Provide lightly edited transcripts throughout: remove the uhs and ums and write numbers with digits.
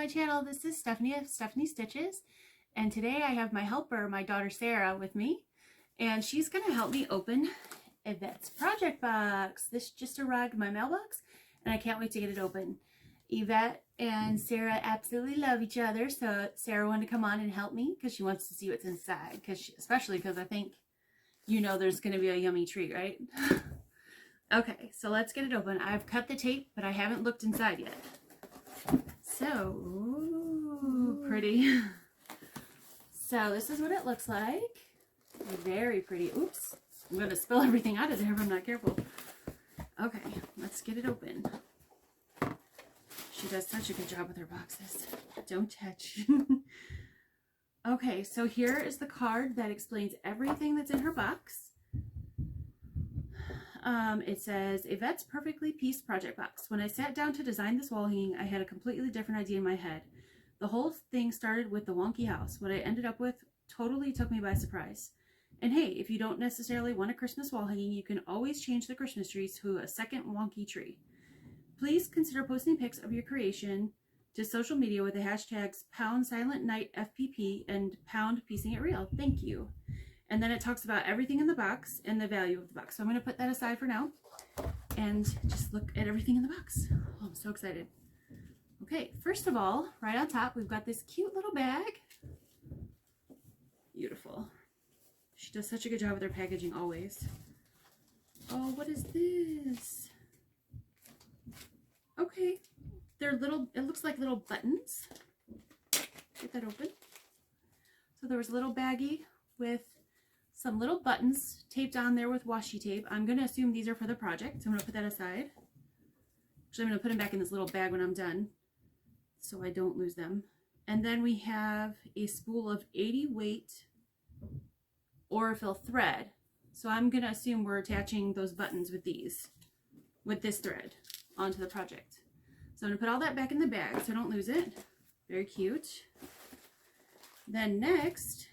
channel. This is Stephanie of Stephanie Stitches, and today I have my helper, my daughter Sarah, with me, and she's going to help me open Yvette's project box. This just arrived in my mailbox, and I can't wait to get it open. Yvette and Sarah absolutely love each other, so Sarah wanted to come on and help me because she wants to see what's inside, especially because I think there's going to be a yummy treat, right? Okay, so let's get it open. I've cut the tape, but I haven't looked inside yet. So, ooh, pretty. So this is what it looks like. Very pretty. Oops, I'm going to spill everything out of there if I'm not careful. Okay, let's get it open. She does such a good job with her boxes. Don't touch. Okay, so here is the card that explains everything that's in her box. It says, Yvette's Perfectly Pieced Project Box. When I sat down to design this wall hanging, I had a completely different idea in my head. The whole thing started with the wonky house. What I ended up with totally took me by surprise. And hey, if you don't necessarily want a Christmas wall hanging, you can always change the Christmas tree to a second wonky tree. Please consider posting pics of your creation to social media with the hashtags #SilentNightFPP and #PiecingItReal. Thank you. And then it talks about everything in the box and the value of the box. So I'm going to put that aside for now and just look at everything in the box. Oh, I'm so excited. Okay, first of all, right on top, we've got this cute little bag. Beautiful. She does such a good job with her packaging always. Oh, what is this? Okay, they're little, it looks like little buttons. Get that open. So there was a little baggie with some little buttons taped on there with washi tape. I'm going to assume these are for the project, so I'm going to put that aside. Actually, I'm going to put them back in this little bag when I'm done so I don't lose them. And then we have a spool of 80 weight Aurifil thread. So I'm going to assume we're attaching those buttons with this thread onto the project. So I'm going to put all that back in the bag so I don't lose it. Very cute. Then next,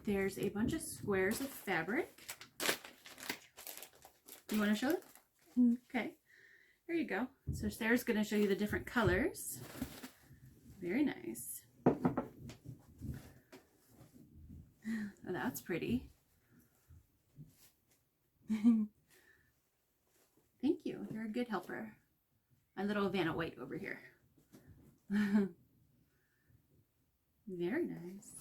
there's a bunch of squares of fabric. You want to show it? Okay, there you go. So Sarah's going to show you the different colors. Very nice. Oh, that's pretty. Thank you. You're a good helper. My little Vanna White over here. Very nice.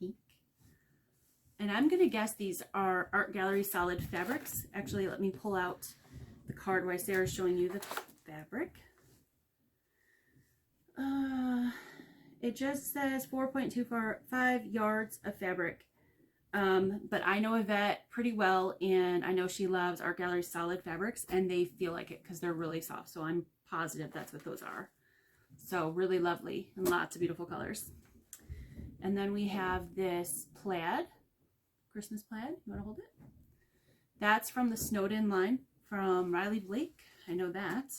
Pink. And I'm going to guess these are Art Gallery solid fabrics. Actually, let me pull out the card while Sarah's showing you the fabric. It just says 4.25 yards of fabric. But I know Yvette pretty well, and I know she loves Art Gallery solid fabrics, and they feel like it because they're really soft. So I'm positive that's what those are. So really lovely and lots of beautiful colors. And then we have this plaid, Christmas plaid. You want to hold it? That's from the Snowed-In line from Riley Blake. I know that.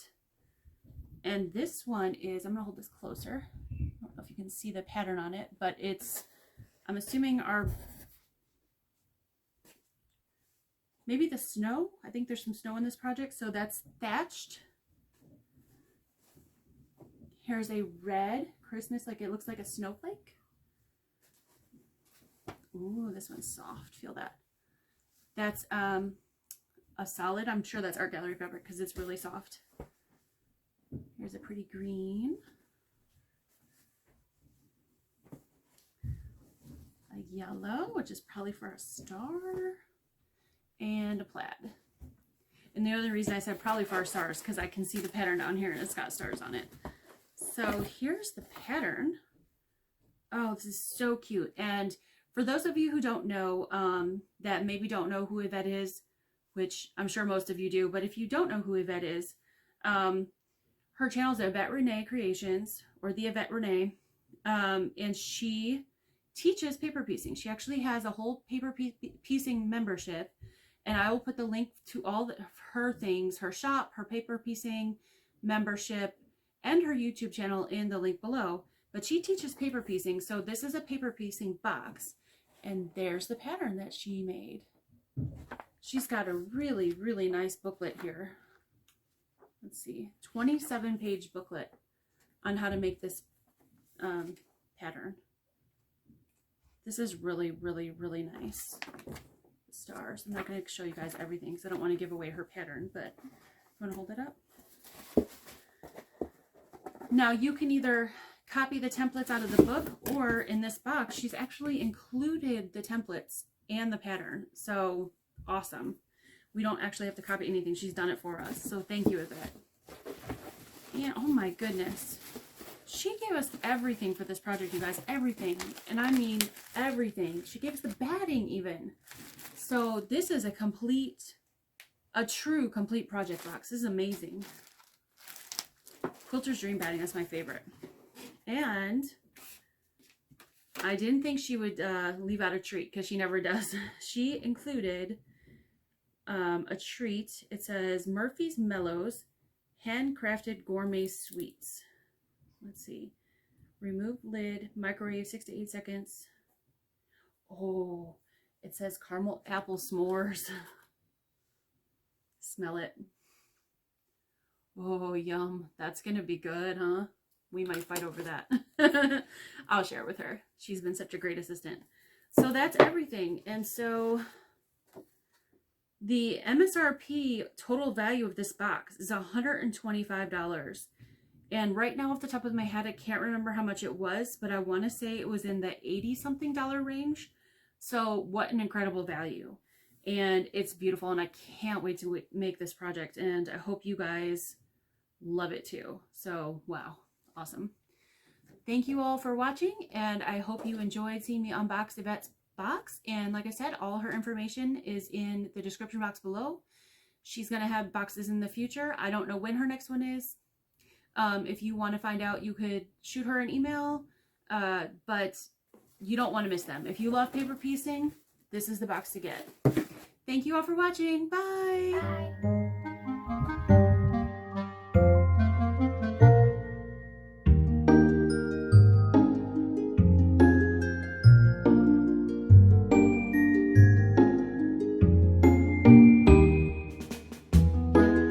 And this one is, I'm going to hold this closer. I don't know if you can see the pattern on it, but it's, I'm assuming maybe the snow. I think there's some snow in this project. So that's thatched. Here's a red Christmas, like it looks like a snowflake. Ooh, this one's soft. Feel that. That's a solid. I'm sure that's Art Gallery fabric because it's really soft. Here's a pretty green. A yellow, which is probably for a star. And a plaid. And the other reason I said probably for our stars because I can see the pattern down here and it's got stars on it. So here's the pattern. Oh, this is so cute. And for those of you who don't know, that maybe don't know who Yvette is, which I'm sure most of you do, but if you don't know who Yvette is, her channel is Yvette Renee Creations, or the Yvette Renee, and she teaches paper piecing. She actually has a whole paper piecing membership, and I will put the link to all of her things, her shop, her paper piecing membership, and her YouTube channel in the link below. But she teaches paper piecing, so this is a paper piecing box, and there's the pattern that she made. She's got a really, really nice booklet here. let's see, 27-page booklet on how to make this pattern. This is really, really, really nice. Stars. I'm not going to show you guys everything because I don't want to give away her pattern, but you want to hold it up? Now you can either copy the templates out of the book, or in this box, she's actually included the templates and the pattern. So awesome. We don't actually have to copy anything. She's done it for us. So thank you, Yvette. And oh my goodness. She gave us everything for this project, you guys. Everything. And I mean everything. She gave us the batting even. So this is a true complete project box. This is amazing. Quilter's Dream batting. That's my favorite. And I didn't think she would leave out a treat, because she never does. She included a treat. It says Murphy's Mellows handcrafted gourmet sweets. Let's see. Remove lid, microwave 6 to 8 seconds. Oh, it says caramel apple s'mores. Smell it. Oh, yum. That's gonna be good, huh? We might fight over that. I'll share with her. She's been such a great assistant. So that's everything. And so the MSRP total value of this box is $125. And right now, off the top of my head, I can't remember how much it was, but I want to say it was in the $80-something range. So what an incredible value. And it's beautiful, and I can't wait to make this project. And I hope you guys love it too. So, wow. Awesome. Thank you all for watching, and I hope you enjoyed seeing me unbox Yvette's box. And like I said, all her information is in the description box below. She's going to have boxes in the future. I don't know when her next one is. If you want to find out, you could shoot her an email, but you don't want to miss them. If you love paper piecing, this is the box to get. Thank you all for watching. Bye. Bye.